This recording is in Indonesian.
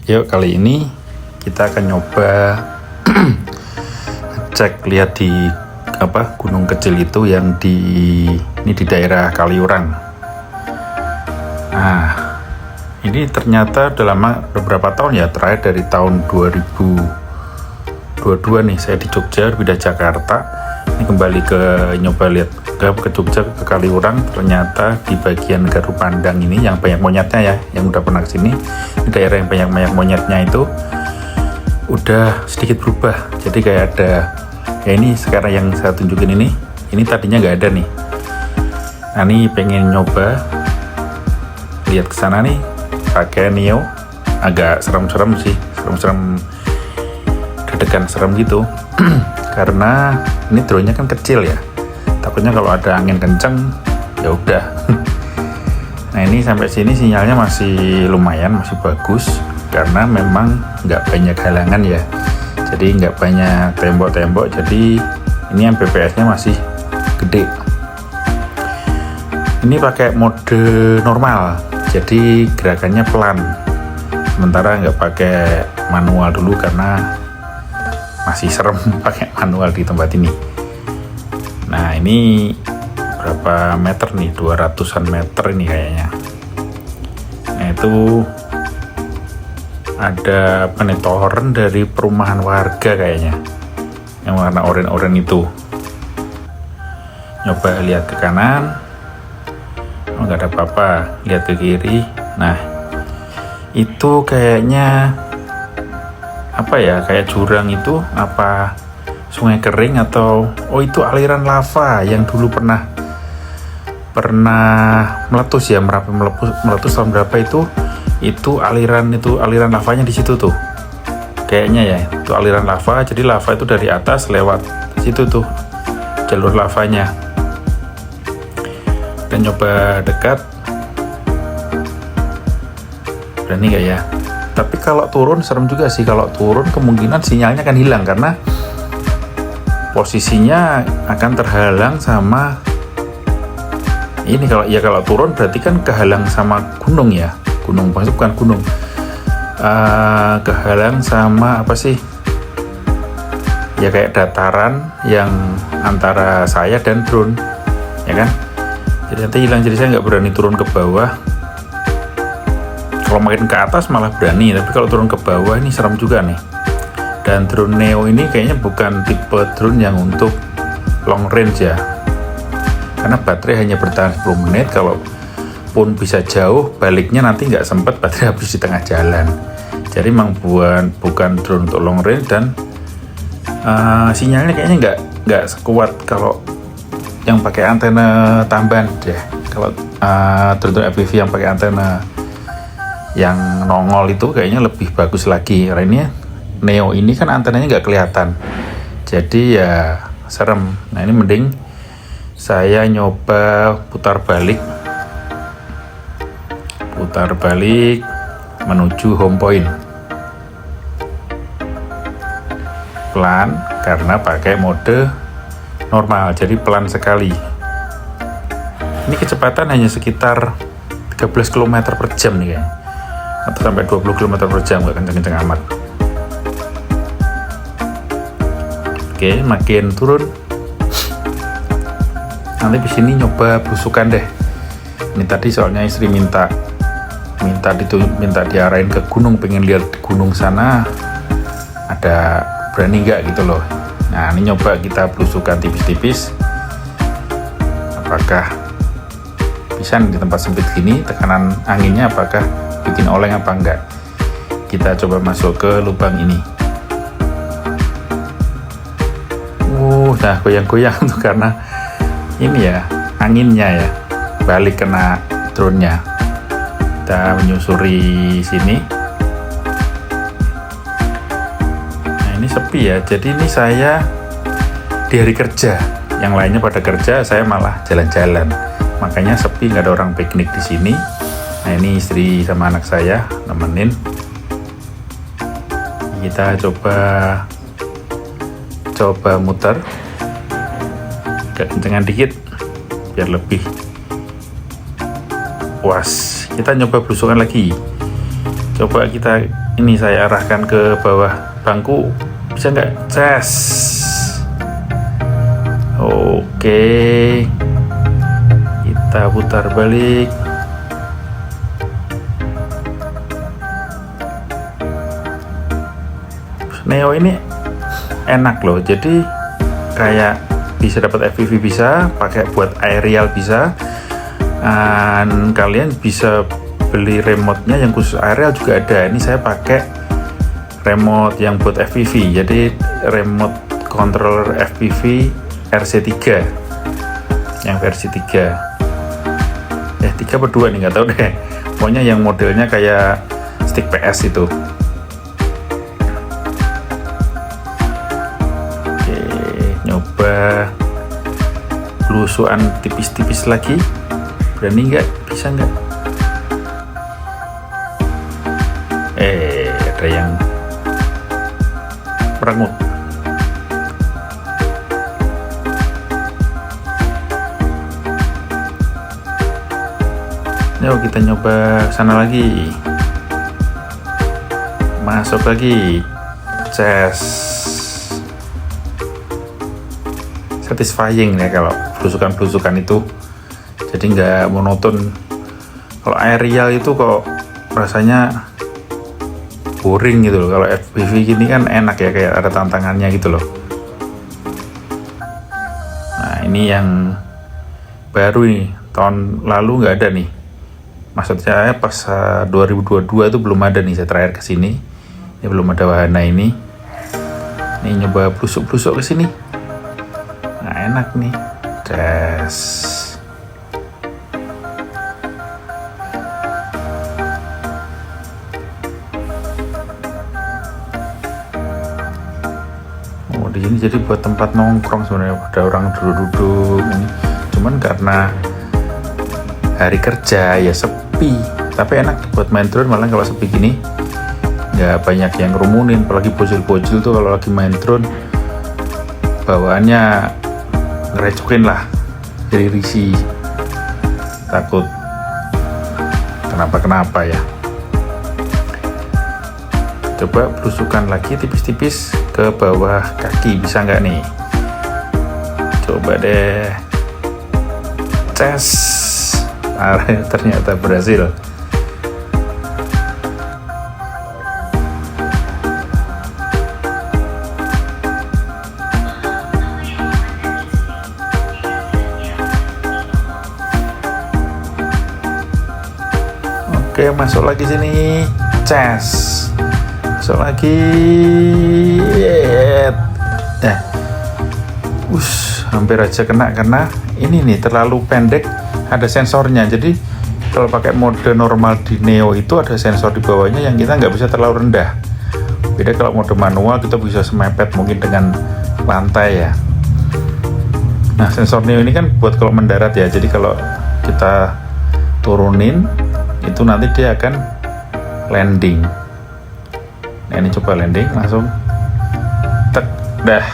Yuk, kali ini kita akan nyoba cek lihat di gunung kecil itu yang di daerah Kaliurang. Nah, ini ternyata udah lama, beberapa tahun ya, terakhir dari tahun 2022 nih saya di Jogja pindah Jakarta. Ini kembali ke nyoba lihat ke Jogja, ke Kaliurang. Ternyata di bagian Garu Pandang ini yang banyak monyetnya ya, yang udah pernah kesini, di daerah yang banyak monyetnya itu udah sedikit berubah. Jadi kayak ada ya, ini sekarang yang saya tunjukin ini tadinya nggak ada nih. Nah, ini pengen nyoba lihat ke sana nih pakai Neo. Agak serem-serem sih, serem-serem, deg-degan serem gitu. Karena ini drone-nya kan kecil ya, takutnya kalau ada angin kenceng ya udah. Nah, ini sampai sini sinyalnya masih lumayan, masih bagus karena memang nggak banyak halangan ya, jadi nggak banyak tembok-tembok, jadi ini Mbps-nya masih gede. Ini pakai mode normal, jadi gerakannya pelan, sementara nggak pakai manual dulu karena masih serem pakai manual di tempat ini. Nah, ini berapa meter nih, 200-an meter ini kayaknya. Nah, itu ada penetoran dari perumahan warga kayaknya, yang warna oranye itu. Nyoba lihat ke kanan, oh, nggak ada apa-apa. Lihat ke kiri, nah itu kayaknya apa ya, kayak jurang itu, apa sungai kering atau itu aliran lava yang dulu pernah meletus ya, meletus tahun berapa itu aliran lavanya di situ tuh kayaknya ya, itu aliran lava. Jadi lava itu dari atas lewat situ tuh jalur lavanya. Kita nyoba dekat, berani nggak ya? Tapi kalau turun serem juga sih. Kalau turun kemungkinan sinyalnya akan hilang karena posisinya akan terhalang sama ini. Kalau turun berarti kan kehalang sama gunung ya, bukan gunung, kehalang sama apa sih ya, kayak dataran yang antara saya dan drone ya kan, jadi nanti hilang. Jadi saya nggak berani turun ke bawah. Kalau makin ke atas malah berani, tapi kalau turun ke bawah ini serem juga nih. Dan drone Neo ini kayaknya bukan tipe drone yang untuk long range ya, karena baterai hanya bertahan 10 menit. Kalau pun bisa jauh, baliknya nanti nggak sempat, baterai habis di tengah jalan. Jadi memang bukan drone untuk long range, dan sinyalnya kayaknya nggak sekuat kalau yang pakai antena tambahan deh. Kalau drone FPV yang pakai antena yang nongol itu kayaknya lebih bagus lagi. Karena ini Neo ini kan antenanya nggak kelihatan, jadi ya serem. Nah, ini mending saya nyoba putar balik menuju home point pelan, karena pakai mode normal, jadi pelan sekali. Ini kecepatan hanya sekitar 13 km per jam nih kayaknya, atau sampai 20 km per jam, nggak kenceng-kenceng amat. Oke, makin turun. Nanti di sini nyoba belusukan deh. Ini tadi soalnya istri minta diarahin ke gunung, pengen lihat gunung sana ada, berani nggak gitu loh. Nah, ini nyoba kita belusukan tipis-tipis. Apakah bisa di tempat sempit gini, tekanan anginnya apakah bikin oleng apa enggak? Kita coba masuk ke lubang ini. Nah, goyang-goyang tuh karena ini ya, anginnya ya balik kena drone-nya. Kita menyusuri sini. Nah, ini sepi ya, jadi ini saya di hari kerja, yang lainnya pada kerja, saya malah jalan-jalan, makanya sepi, nggak ada orang piknik di sini. Nah, ini istri sama anak saya nemenin. Kita coba muter, agak kencengan dikit biar lebih puas. Kita nyoba belusukan lagi, coba kita ini saya arahkan ke bawah bangku, bisa nggak? Ces. Oke, kita putar balik. Neo ini enak loh, jadi kayak bisa dapat FPV, bisa pakai buat aerial, bisa. Dan kalian bisa beli remote-nya yang khusus aerial juga ada. Ini saya pakai remote yang buat FPV, jadi remote controller FPV RC3 yang versi 3 3 per 2 nih, nggak tahu deh, pokoknya yang modelnya kayak stick PS itu. Oke, nyoba belusuan tipis-tipis lagi, berani nggak? Bisa nggak? Ada yang merengut. Yuk kita nyoba sana lagi, masuk lagi, ces. Satisfying ya kalau belusukan itu, jadi nggak monoton. Kalau aerial itu kok rasanya boring gitu loh. Kalau FPV gini kan enak ya, kayak ada tantangannya gitu loh. Nah ini yang baru nih, tahun lalu nggak ada nih. Maksud saya pas 2022 itu belum ada nih, saya terakhir kesini. Ini belum ada wahana ini. Nih nyoba blusuk-blusuk kesini. Nah enak nih, des. Di sini jadi buat tempat nongkrong sebenarnya, ada orang duduk-duduk ini. Cuman karena hari kerja ya sepi, tapi enak buat main drone. Malah kalau sepi gini nggak banyak yang ngerumunin, apalagi bocil-bocil tuh kalau lagi main drone bawaannya ngerecokin lah, jadi risih, takut kenapa-kenapa ya. Coba belusukan lagi tipis-tipis ke bawah kaki, bisa nggak nih? Coba deh, ces. Ternyata berhasil. Oke, masuk lagi sini, ces. Masuk lagi, hampir aja kena karena ini nih terlalu pendek, ada sensornya. Jadi kalau pakai mode normal di Neo itu ada sensor di bawahnya yang kita nggak bisa terlalu rendah. Beda kalau mode manual kita bisa semepet mungkin dengan lantai ya. Nah sensor Neo ini kan buat kalau mendarat ya, jadi kalau kita turunin itu nanti dia akan landing. Nah ini coba landing langsung tek, dah.